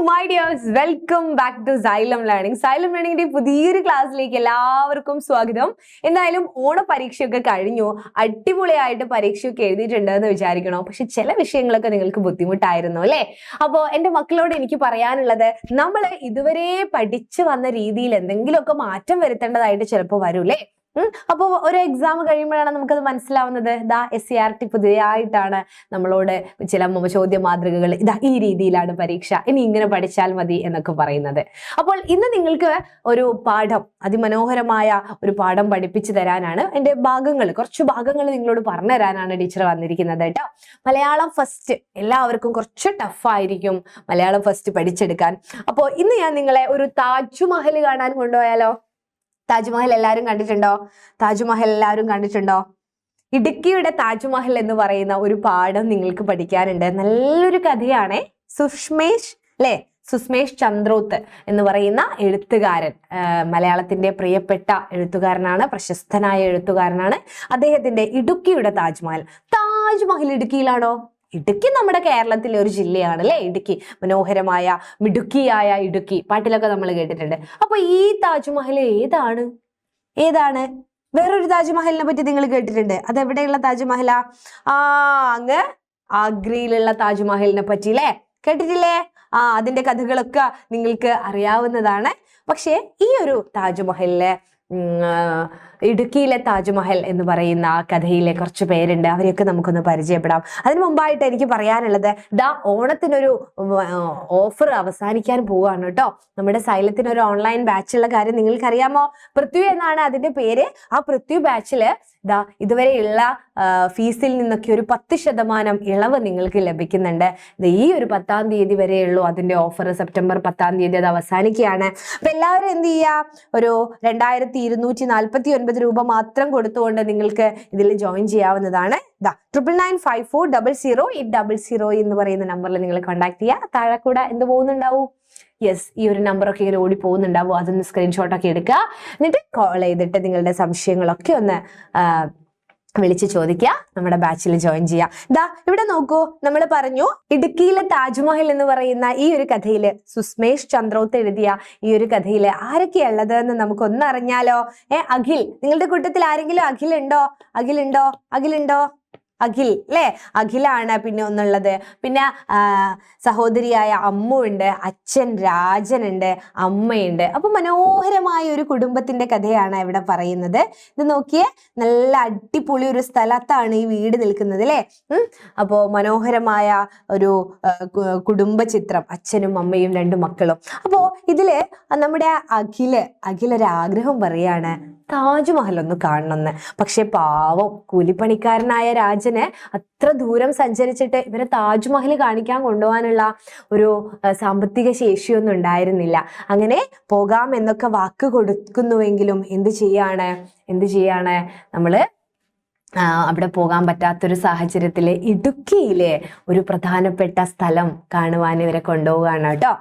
My dears, welcome back to Xylem learning. Xylem ലേണിംഗിന്റെ പുതിയൊരു ക്ലാസ്സിലേക്ക് എല്ലാവർക്കും സ്വാഗതം. എന്തായാലും ഓണ പരീക്ഷയൊക്കെ കഴിഞ്ഞു, അടിപൊളിയായിട്ട് പരീക്ഷയൊക്കെ എഴുതിയിട്ടുണ്ട് എന്ന് വിചാരിക്കണോ? പക്ഷെ ചില വിഷയങ്ങളൊക്കെ നിങ്ങൾക്ക് ബുദ്ധിമുട്ടായിരുന്നു അല്ലേ? അപ്പോ എന്റെ മക്കളോട് എനിക്ക് പറയാനുള്ളത്, നമ്മൾ ഇതുവരെ പഠിച്ചു വന്ന രീതിയിൽ എന്തെങ്കിലുമൊക്കെ മാറ്റം വരുത്തേണ്ടതായിട്ട് ചിലപ്പോൾ വരൂലേ? അപ്പോൾ ഒരു എക്സാം കഴിയുമ്പോഴാണ് നമുക്കത് മനസ്സിലാവുന്നത്. SCERT പുതിയതായിട്ടാണ് നമ്മളോട് ചില ചോദ്യ മാതൃകകൾ ഈ രീതിയിലാണ് പരീക്ഷ, ഇനി ഇങ്ങനെ പഠിച്ചാൽ മതി എന്നൊക്കെ പറയുന്നത്. അപ്പോൾ ഇന്ന് നിങ്ങൾക്ക് ഒരു പാഠം, അതിമനോഹരമായ ഒരു പാഠം പഠിപ്പിച്ചു തരാനാണ്. എൻ്റെ കുറച്ച് ഭാഗങ്ങൾ നിങ്ങളോട് പറഞ്ഞു തരാനാണ് ടീച്ചർ വന്നിരിക്കുന്നത് കേട്ടോ. മലയാളം ഫസ്റ്റ് എല്ലാവർക്കും കുറച്ച് ടഫായിരിക്കും മലയാളം ഫസ്റ്റ് പഠിച്ചെടുക്കാൻ. അപ്പോൾ ഇന്ന് ഞാൻ നിങ്ങളെ ഒരു താജ്മഹൽ കാണാൻ കൊണ്ടുപോയാലോ? താജ്മഹൽ എല്ലാവരും കണ്ടിട്ടുണ്ടോ? ഇടുക്കിയുടെ താജ്മഹൽ എന്ന് പറയുന്ന ഒരു പാഠം നിങ്ങൾക്ക് പഠിക്കാനുണ്ട്. നല്ലൊരു കഥയാണേ. സുസ്മേഷ് ചന്ദ്രോത്ത് എന്ന് പറയുന്ന എഴുത്തുകാരൻ, മലയാളത്തിന്റെ പ്രിയപ്പെട്ട എഴുത്തുകാരനാണ്, പ്രശസ്തനായ എഴുത്തുകാരനാണ്. അദ്ദേഹത്തിന്റെ ഇടുക്കിയുടെ താജ്മഹൽ ഇടുക്കിയിലാണോ? ഇടുക്കി നമ്മുടെ കേരളത്തിലെ ഒരു ജില്ലയാണ് അല്ലെ? ഇടുക്കി, മനോഹരമായ മിടുക്കിയായ ഇടുക്കി, പാട്ടിലൊക്കെ നമ്മൾ കേട്ടിട്ടുണ്ട്. അപ്പൊ ഈ താജ്മഹൽ ഏതാണ്? വേറൊരു താജ്മഹലിനെ പറ്റി നിങ്ങൾ കേട്ടിട്ടുണ്ട്. അതെവിടെയുള്ള താജ്മഹലാ? അങ്ങ് ആഗ്രയിലുള്ള താജ്മഹലിനെ പറ്റി അല്ലേ? കേട്ടിട്ടില്ലേ? അതിന്റെ കഥകളൊക്കെ നിങ്ങൾക്ക് അറിയാവുന്നതാണ്. പക്ഷേ ഈ ഒരു താജ്മഹലിലെ ഇടുക്കിയിലെ താജ്മഹൽ എന്ന് പറയുന്ന കഥയിലെ കുറച്ച് പേരുണ്ട്. അവരെയൊക്കെ നമുക്കൊന്ന് പരിചയപ്പെടാം. അതിനു മുമ്പായിട്ട് എനിക്ക് പറയാനുള്ളത്, ഓണത്തിനൊരു ഓഫർ അവസാനിക്കാൻ പോവാണ് കേട്ടോ. നമ്മുടെ സൈലത്തിനൊരു ഓൺലൈൻ ബാച്ചുള്ള കാര്യം നിങ്ങൾക്കറിയാമോ? പൃഥ്വി എന്നാണ് അതിന്റെ പേര്. ആ പൃഥ്വി ബാച്ചില് ഇതുവരെയുള്ള ഫീസിൽ നിന്നൊക്കെ ഒരു 10% ഇളവ് നിങ്ങൾക്ക് ലഭിക്കുന്നുണ്ട്. ഈ ഒരു 10-ാം തീയതി വരെയുള്ളൂ അതിന്റെ ഓഫർ. സെപ്റ്റംബർ 10-ാം തീയതി അത് അവസാനിക്കുകയാണ്. അപ്പൊ എല്ലാവരും എന്ത് ചെയ്യുക, ഒരു 2249 രൂപ മാത്രം കൊടുത്തുകൊണ്ട് നിങ്ങൾക്ക് ഇതിൽ ജോയിൻ ചെയ്യാവുന്നതാണ്. 9995400800 എന്ന് പറയുന്ന നമ്പറിൽ നിങ്ങൾ കോൺടാക്ട് ചെയ്യുക. താഴെ കൂടെ എന്ത് പോകുന്നുണ്ടാവും? യെസ്, ഈ ഒരു നമ്പറൊക്കെ ഇങ്ങനെ ഓടി പോകുന്നുണ്ടാവും. അതൊന്ന് സ്ക്രീൻഷോട്ടൊക്കെ എടുക്കുക. എന്നിട്ട് കോൾ ചെയ്തിട്ട് നിങ്ങളുടെ സംശയങ്ങളൊക്കെ ഒന്ന് വിളിച്ച് ചോദിക്കുക. നമ്മുടെ ബാച്ചിൽ ജോയിൻ ചെയ്യുക. ഇവിടെ നോക്കൂ, നമ്മൾ പറഞ്ഞു ഇടുക്കിയിലെ താജ്മഹൽ എന്ന് പറയുന്ന ഈ ഒരു കഥയില്, സുസ്മേഷ് ചന്ദ്രോത്ത് എഴുതിയ ഈ ഒരു കഥയില് ആരൊക്കെയാ ഉള്ളത് എന്ന് നമുക്കൊന്ന് അറിഞ്ഞാലോ? അഖിൽ, നിങ്ങളുടെ കൂട്ടത്തിൽ ആരെങ്കിലും അഖിലുണ്ടോ? അഖിൽ അല്ലേ? അഖിലാണ് പിന്നെ ഒന്നുള്ളത്. പിന്നെ സഹോദരിയായ അമ്മു ഉണ്ട്, അച്ഛൻ രാജനുണ്ട്, അമ്മയുണ്ട്. അപ്പൊ മനോഹരമായ ഒരു കുടുംബത്തിന്റെ കഥയാണ് ഇവിടെ പറയുന്നത്. ഇത് നോക്കിയേ, നല്ല അടിപൊളി ഒരു സ്ഥലത്താണ് ഈ വീട് നിൽക്കുന്നത് അല്ലേ? അപ്പോ മനോഹരമായ ഒരു കുടുംബ ചിത്രം, അച്ഛനും അമ്മയും 2 മക്കളും. അപ്പോ ഇതില് നമ്മുടെ അഖിലൊരാഗ്രഹം പറയാണ്, താജ്മഹൽ ഒന്ന് കാണണമെന്ന്. പക്ഷെ പാവം കൂലിപ്പണിക്കാരനായ രാജന് അത്ര ദൂരം സഞ്ചരിച്ചിട്ട് ഇവരെ താജ്മഹൽ കാണിക്കാൻ കൊണ്ടുപോകാനുള്ള ഒരു സാമ്പത്തിക ശേഷിയൊന്നും ഉണ്ടായിരുന്നില്ല. അങ്ങനെ പോകാം എന്നൊക്കെ വാക്ക് കൊടുക്കുന്നുവെങ്കിലും എന്ത് ചെയ്യാണ് നമ്മള് അവിടെ പോകാൻ പറ്റാത്തൊരു സാഹചര്യത്തില് ഇടുക്കിയിലെ ഒരു പ്രധാനപ്പെട്ട സ്ഥലം കാണുവാൻ ഇവരെ കൊണ്ടുപോവുകയാണ് കേട്ടോ.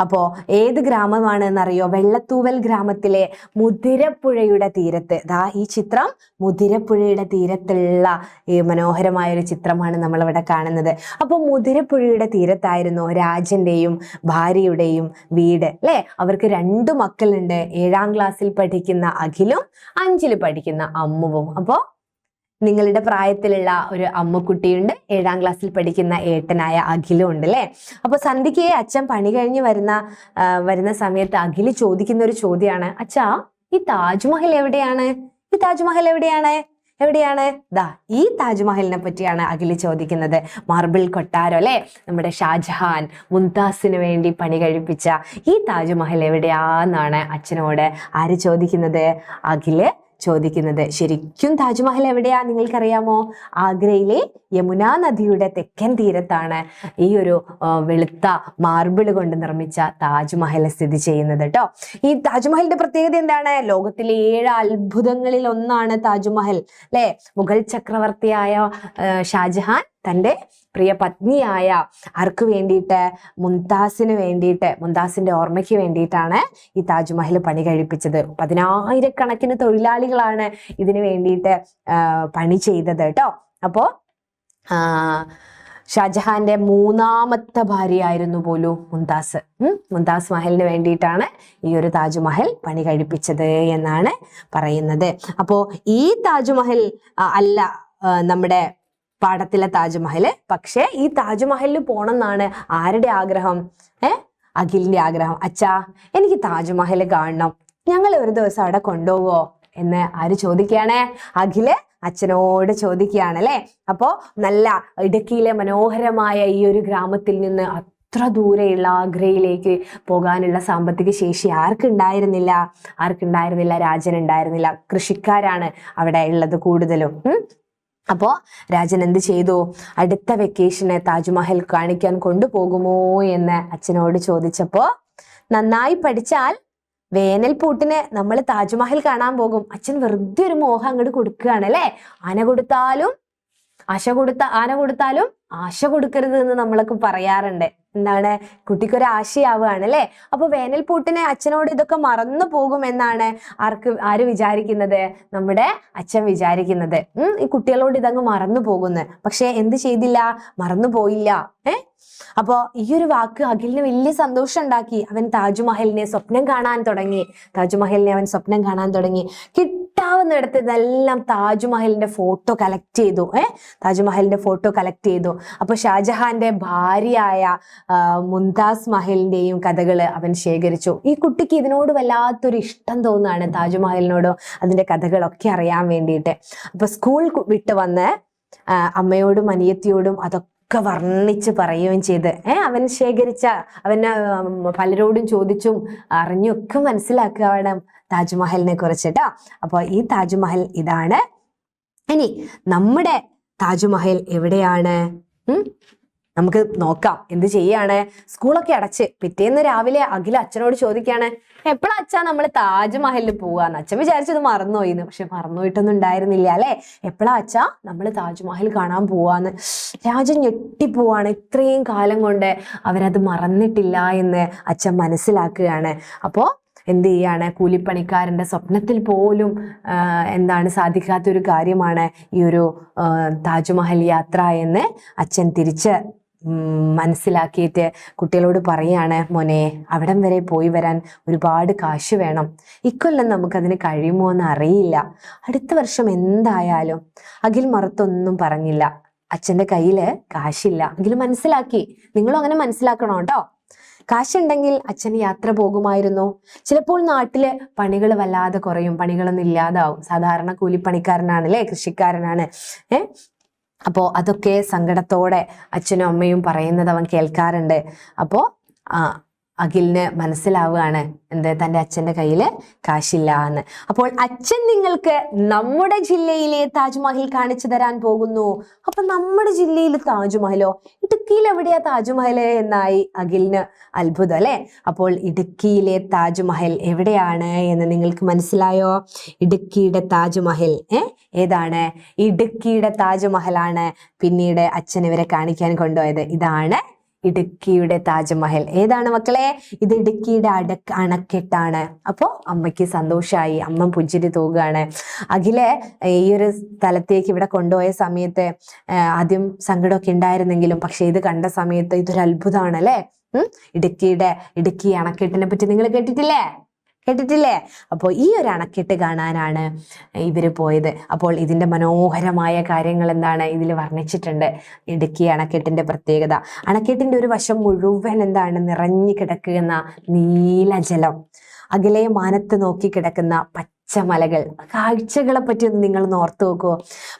അപ്പോ ഏത് ഗ്രാമമാണ് എന്നറിയോ? വെള്ളത്തൂവൽ ഗ്രാമത്തിലെ മുതിരപ്പുഴയുടെ തീരത്ത്. ഈ ചിത്രം മുതിരപ്പുഴയുടെ തീരത്തുള്ള ഈ മനോഹരമായ ഒരു ചിത്രമാണ് നമ്മളിവിടെ കാണുന്നത്. അപ്പോൾ മുതിരപ്പുഴയുടെ തീരത്തായിരുന്നു രാജന്റെയും ഭാര്യയുടെയും വീട് അല്ലെ? അവർക്ക് 2 മക്കളുണ്ട്. 7-ാം ക്ലാസ്സിൽ പഠിക്കുന്ന അഖിലും 5-ൽ പഠിക്കുന്ന അമ്മുവും. അപ്പോ നിങ്ങളുടെ പ്രായത്തിലുള്ള ഒരു അമ്മുക്കുട്ടിയുണ്ട്, 7-ാം ക്ലാസ്സിൽ പഠിക്കുന്ന ഏട്ടനായ അഖിലും ഉണ്ട് അല്ലേ? അപ്പൊ സന്ധ്യയ്ക്ക് അച്ഛൻ പണി കഴിഞ്ഞ് വരുന്ന സമയത്ത് അഖില് ചോദിക്കുന്ന ഒരു ചോദ്യമാണ്, അച്ഛാ, ഈ താജ്മഹൽ എവിടെയാണ്? ഈ താജ്മഹലിനെ പറ്റിയാണ് അഖില് ചോദിക്കുന്നത്. മാർബിൾ കൊട്ടാരം അല്ലെ? നമ്മുടെ ഷാജഹാൻ മുംതാസിന് വേണ്ടി പണി കഴിപ്പിച്ച ഈ താജ്മഹൽ എവിടെയാന്നാണ് അച്ഛനോട് ആര് ചോദിക്കുന്നത്? അഖില് ചോദിക്കുന്നത്. ശരിക്കും താജ്മഹൽ എവിടെയാ നിങ്ങൾക്കറിയാമോ? ആഗ്രയിലെ യമുനാ നദിയുടെ തെക്കൻ തീരത്താണ് ഈ ഒരു വെളുത്ത മാർബിൾ കൊണ്ട് നിർമ്മിച്ച താജ്മഹൽ സ്ഥിതി ചെയ്യുന്നത് കേട്ടോ. ഈ താജ്മഹലിന്റെ പ്രത്യേകത എന്താണ്? ലോകത്തിലെ 7 അത്ഭുതങ്ങളിൽ ഒന്നാണ് താജ്മഹൽ അല്ലെ? മുഗൾ ചക്രവർത്തിയായ ഷാജഹാൻ തൻ്റെ പ്രിയ പത്നിയായ ആർക്ക് വേണ്ടിയിട്ട്? മുംതാസിന്റെ ഓർമ്മയ്ക്ക് വേണ്ടിയിട്ടാണ് ഈ താജ്മഹൽ പണി കഴിപ്പിച്ചത്. 10,000-കണക്കിന് തൊഴിലാളികളാണ് ഇതിനു വേണ്ടിയിട്ട് പണി ചെയ്തത് കേട്ടോ. അപ്പോ ഷാജഹാന്റെ മൂന്നാമത്തെ ഭാര്യയായിരുന്നു പോലും മുംതാസ്. മുംതാസ് മഹലിന് വേണ്ടിയിട്ടാണ് ഈ ഒരു താജ്മഹൽ പണി കഴിപ്പിച്ചത് എന്നാണ് പറയുന്നത്. അപ്പോ ഈ താജ്മഹൽ അല്ല നമ്മുടെ പാഠത്തിലെ താജ്മഹൽ. പക്ഷേ ഈ താജ്മഹലിൽ പോണം എന്നാണ് ആരുടെ ആഗ്രഹം? അഖിലിന്റെ ആഗ്രഹം. അച്ഛാ, എനിക്ക് താജ്മഹൽ കാണണം, ഞങ്ങൾ ഒരു ദിവസം അവിടെ കൊണ്ടുപോവോ എന്ന് ആര് ചോദിക്കുകയാണ്? അഖില് അച്ഛനോട് ചോദിക്കുകയാണ് അല്ലെ. അപ്പോ നല്ല ഇടുക്കിയിലെ മനോഹരമായ ഈ ഒരു ഗ്രാമത്തിൽ നിന്ന് അത്ര ദൂരെയുള്ള ആഗ്രയിലേക്ക് പോകാനുള്ള സാമ്പത്തിക ശേഷി ആർക്കുണ്ടായിരുന്നില്ല? രാജനുണ്ടായിരുന്നില്ല. കൃഷിക്കാരാണ് അവിടെ ഉള്ളത് കൂടുതലും. അപ്പോ രാജൻ എന്ത് ചെയ്തു? അടുത്ത വെക്കേഷന് താജ്മഹൽ കാണിക്കാൻ കൊണ്ടുപോകുമോ എന്ന് അച്ഛനോട് ചോദിച്ചപ്പോ, നന്നായി പഠിച്ചാൽ വേനൽപ്പൂട്ടിന് നമ്മൾ താജ്മഹൽ കാണാൻ പോകും. അച്ഛൻ വെറുതെ ഒരു മോഹം അങ്ങോട്ട് കൊടുക്കുകയാണ് അല്ലെ. ആന കൊടുത്താലും ആശ കൊടുക്കരുത് എന്ന് നമ്മളൊക്കെ പറയാറുണ്ട്. എന്താണ്? കുട്ടിക്കൊരു ആശയാവുകയാണ് അല്ലെ. അപ്പൊ വേനൽപ്പൂട്ടിന് അച്ഛനോട് ഇതൊക്കെ മറന്നു പോകും എന്നാണ് ആര് വിചാരിക്കുന്നത്? നമ്മുടെ അച്ഛൻ വിചാരിക്കുന്നത്. ഈ കുട്ടികളോട് ഇതങ്ങ് മറന്നു പോകുന്നു. പക്ഷെ എന്ത് ചെയ്തില്ല? മറന്നു പോയില്ല. അപ്പോ ഈ ഒരു വാക്ക് അഖിലിന് വലിയ സന്തോഷം ഉണ്ടാക്കി. അവൻ താജ്മഹലിനെ സ്വപ്നം കാണാൻ തുടങ്ങി. കിട്ടാവുന്നിടത്ത് ഇതെല്ലാം താജ്മഹലിന്റെ ഫോട്ടോ കളക്ട് ചെയ്തു. അപ്പൊ ഷാജഹാന്റെ ഭാര്യയായ മുംതാസ് മഹലിന്റെയും കഥകള് അവൻ ശേഖരിച്ചു. ഈ കുട്ടിക്ക് ഇതിനോട് വല്ലാത്തൊരു ഇഷ്ടം തോന്നുകയാണ്, താജ്മഹലിനോടും അതിന്റെ കഥകളൊക്കെ അറിയാൻ വേണ്ടിയിട്ട്. അപ്പൊ സ്കൂൾ വിട്ട് വന്ന് അമ്മയോടും അനിയത്തിയോടും അതൊക്കെ വർണ്ണിച്ച് പറയുകയും ചെയ്ത് അവന് പലരോടും ചോദിച്ചും അറിഞ്ഞും ഒക്കെ മനസ്സിലാക്കുകയാണ് താജ്മഹലിനെ കുറിച്ചിട്ടാ. അപ്പൊ ഈ താജ്മഹൽ ഇതാണ്. ഇനി നമ്മുടെ താജ്മഹൽ എവിടെയാണ്? നമുക്ക് നോക്കാം. എന്ത് ചെയ്യാണ്? സ്കൂളൊക്കെ അടച്ച് പിറ്റേന്ന് രാവിലെ അഖിൽ അച്ഛനോട് ചോദിക്കാണ്, എപ്പോഴാ അച്ഛാ നമ്മൾ താജ്മഹലിൽ പോവാന്ന്? അച്ഛൻ വിചാരിച്ചത് മറന്നുപോയിന്ന്. പക്ഷെ മറന്നുപോയിട്ടൊന്നും ഉണ്ടായിരുന്നില്ല അല്ലെ. എപ്പോഴാ അച്ഛാ നമ്മൾ താജ്മഹൽ കാണാൻ പോവാന്ന്? രാജൻ ഞെട്ടിപ്പോവാണ്. ഇത്രയും കാലം കൊണ്ട് അവരത് മറന്നിട്ടില്ല എന്ന് അച്ഛൻ മനസ്സിലാക്കുകയാണ്. അപ്പോ എന്ത് ചെയ്യാണ്? കൂലിപ്പണിക്കാരന്റെ സ്വപ്നത്തിൽ പോലും സാധിക്കാത്തൊരു കാര്യമാണ് ഈ ഒരു താജ്മഹൽ യാത്ര എന്ന് അച്ഛൻ തിരിച്ച് മനസ്സിലാക്കിയിട്ട് കുട്ടികളോട് പറയാണ്, മോനെ, അവിടം വരെ പോയി വരാൻ ഒരുപാട് കാശ് വേണം. ഇക്കൊല്ലം നമുക്കതിന് കഴിയുമോ എന്ന് അറിയില്ല. അടുത്ത വർഷം എന്തായാലും. അഖിൽ മറുത്തൊന്നും പറഞ്ഞില്ല. അച്ഛൻ്റെ കയ്യിൽ കാശില്ല. അഖിൽ മനസ്സിലാക്കി. നിങ്ങളും അങ്ങനെ മനസ്സിലാക്കണം കേട്ടോ. കാശുണ്ടെങ്കിൽ അച്ഛന് യാത്ര പോകുമായിരുന്നു. ചിലപ്പോൾ നാട്ടില് പണികൾ വല്ലാതെ കുറയും, പണികളൊന്നും ഇല്ലാതാവും. സാധാരണ കൂലിപ്പണിക്കാരനാണ് അല്ലെ, കൃഷിക്കാരനാണ്. അപ്പോ അതൊക്കെ സങ്കടത്തോടെ അച്ഛനും അമ്മയും പറയുന്നത് അവൻ കേൾക്കാറുണ്ട്. അപ്പോ അഖിലിന് മനസ്സിലാവുകയാണ് തൻ്റെ അച്ഛൻ്റെ കയ്യിൽ കാശില്ല എന്ന്. അപ്പോൾ അച്ഛൻ നിങ്ങൾക്ക് നമ്മുടെ ജില്ലയിലെ താജ്മഹൽ കാണിച്ചു തരാൻ പോകുന്നു. അപ്പൊ നമ്മുടെ ജില്ലയിൽ താജ്മഹലോ? ഇടുക്കിയിൽ എവിടെയാ താജ്മഹൽ എന്നായി അഖിലിന് അത്ഭുതം അല്ലെ. അപ്പോൾ ഇടുക്കിയിലെ താജ്മഹൽ എവിടെയാണ് എന്ന് നിങ്ങൾക്ക് മനസ്സിലായോ? ഇടുക്കിയുടെ താജ്മഹൽ ഏതാണ്? ഇടുക്കിയുടെ താജ്മഹലാണ് പിന്നീട് അച്ഛൻ ഇവരെ കാണിക്കാൻ കൊണ്ടുപോയത്. ഇതാണ് ഇടുക്കിയുടെ താജ്മഹൽ. ഏതാണ് മക്കളെ? ഇത് ഇടുക്കിയുടെ അണക്കെട്ടാണ്. അപ്പോൾ അമ്മയ്ക്ക് സന്തോഷമായി. അമ്മ പുഞ്ചിരി തൂകുകയാണ്. അഖിലെ ഈ ഒരു സ്ഥലത്തേക്ക് ഇവിടെ കൊണ്ടുപോയ സമയത്ത് ആദ്യം സങ്കടമൊക്കെ ഉണ്ടായിരുന്നെങ്കിലും പക്ഷെ ഇത് കണ്ട സമയത്ത് ഇതൊരു അത്ഭുതമാണ് അല്ലേ. ഇടുക്കി അണക്കെട്ടിനെ പറ്റി നിങ്ങൾ കേട്ടിട്ടില്ലേ? അപ്പോൾ ഈ ഒരു അണക്കെട്ട് കാണാനാണ് ഇവര് പോയത്. അപ്പോൾ ഇതിന്റെ മനോഹരമായ കാര്യങ്ങൾ എന്താണ് ഇതിൽ വർണ്ണിച്ചിട്ടുണ്ട്. ഇടുക്കി അണക്കെട്ടിന്റെ പ്രത്യേകത, അണക്കെട്ടിന്റെ ഒരു വശം മുഴുവൻ നിറഞ്ഞു കിടക്കുന്ന നീലജലം, അകലെ മാനത്ത് നോക്കി കിടക്കുന്ന പച്ചമലകൾ. കാഴ്ചകളെ പറ്റി ഒന്ന് നിങ്ങൾ ഓർത്തു നോക്കുമോ?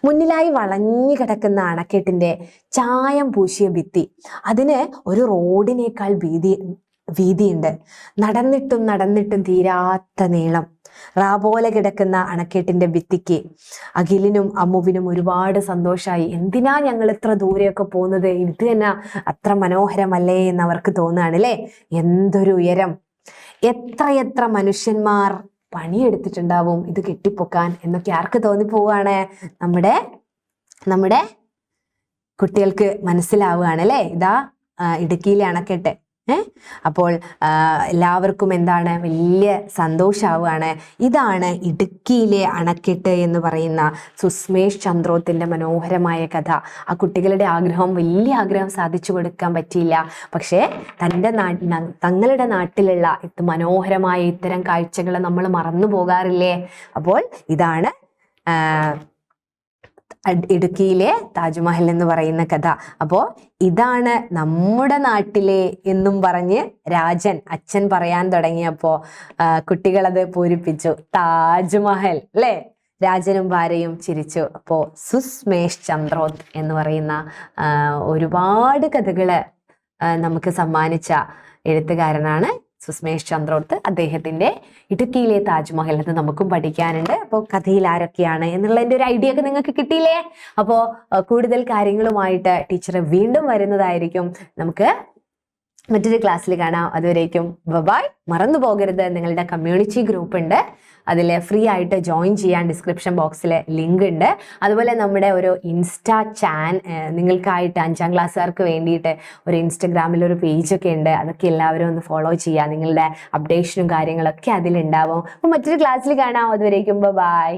മുന്നിലായി വളഞ്ഞു കിടക്കുന്ന അണക്കെട്ടിന്റെ ചായം പൂശിയ ഭിത്തി, അതിന് ഒരു റോഡിനേക്കാൾ വീതിയുണ്ട്. നടന്നിട്ടും തീരാത്ത നീളം. പോലെ കിടക്കുന്ന അണക്കെട്ടിന്റെ ഭിത്തിക്ക് അഖിലിനും അമ്മുവിനും ഒരുപാട് സന്തോഷമായി. എന്തിനാ ഞങ്ങൾ ഇത്ര ദൂരെയൊക്കെ പോകുന്നത്? ഇത് തന്നെ അത്ര മനോഹരമല്ലേ എന്ന് അവർക്ക് തോന്നുകയാണ് അല്ലേ. എന്തൊരു ഉയരം! എത്ര മനുഷ്യന്മാർ പണിയെടുത്തിട്ടുണ്ടാവും ഇത് കെട്ടിപ്പൊക്കാൻ എന്നൊക്കെ ആർക്ക് തോന്നിപ്പോവാണ്? നമ്മുടെ കുട്ടികൾക്ക് മനസ്സിലാവുകയാണ് അല്ലേ. ഇതാ ഇടുക്കിയിലെ അണക്കെട്ട്. അപ്പോൾ എല്ലാവർക്കും എന്താണ് വലിയ സന്തോഷമാവുകയാണ്. ഇതാണ് ഇടുക്കിയിലെ അണക്കെട്ട് എന്ന് പറയുന്ന സുസ്മേഷ് ചന്ദ്രോത്തിൻ്റെ മനോഹരമായ കഥ. ആ കുട്ടികളുടെ ആഗ്രഹം, വലിയ ആഗ്രഹം സാധിച്ചു കൊടുക്കാൻ പറ്റിയില്ല. പക്ഷേ തങ്ങളുടെ നാട്ടിലുള്ള മനോഹരമായ ഇത്തരം കാഴ്ചകൾ നമ്മൾ മറന്നു പോകാറില്ലേ? അപ്പോൾ ഇതാണ് ഇടുക്കിയിലെ താജ്മഹൽ എന്ന് പറയുന്ന കഥ. അപ്പോൾ ഇതാണ് നമ്മുടെ നാട്ടിലെ എന്നും പറഞ്ഞ് അച്ഛൻ പറയാൻ തുടങ്ങിയപ്പോൾ കുട്ടികളത് പൂരിപ്പിച്ചു, താജ്മഹൽ അല്ലേ? രാജനും ഭാര്യയും ചിരിച്ചു. അപ്പോൾ സുസ്മേഷ് ചന്ദ്രോത്ത് എന്ന് പറയുന്ന ഒരുപാട് കഥകള് നമുക്ക് സമ്മാനിച്ച എഴുത്തുകാരനാണ് സുസ്മേഷ് ചന്ദ്രോത്ത്. അദ്ദേഹത്തിന്റെ ഇടുക്കിയിലെ താജ്മഹൽ അത് നമുക്കും പഠിക്കാനുണ്ട്. അപ്പോൾ കഥയിൽ ആരൊക്കെയാണ് എന്നുള്ളതിന്റെ ഒരു ഐഡിയ ഒക്കെ നിങ്ങൾക്ക് കിട്ടിയില്ലേ? അപ്പോൾ കൂടുതൽ കാര്യങ്ങളുമായിട്ട് ടീച്ചർ വീണ്ടും വരുന്നതായിരിക്കും. നമുക്ക് മറ്റൊരു ക്ലാസ്സിൽ കാണാം. അതുവരേക്കും ബൈ. മറന്നു പോകരുത്, നിങ്ങളുടെ കമ്മ്യൂണിറ്റി ഗ്രൂപ്പ് ഉണ്ട്, അതിൽ ഫ്രീ ആയിട്ട് ജോയിൻ ചെയ്യാൻ ഡിസ്ക്രിപ്ഷൻ ബോക്സിൽ ലിങ്ക് ഉണ്ട്. അതുപോലെ നമ്മുടെ ഒരു നിങ്ങൾക്കായിട്ട് 5ാം ക്ലാസ്സുകാർക്ക് വേണ്ടിയിട്ട് ഒരു ഇൻസ്റ്റഗ്രാമിൽ ഒരു പേജൊക്കെ ഉണ്ട്. അതൊക്കെ എല്ലാവരും ഒന്ന് ഫോളോ ചെയ്യുക. നിങ്ങളുടെ അപ്ഡേഷനും കാര്യങ്ങളൊക്കെ അതിലുണ്ടാവും. അപ്പോൾ മറ്റൊരു ക്ലാസ്സിൽ കാണാം. അതുവരേക്കും ബൈ.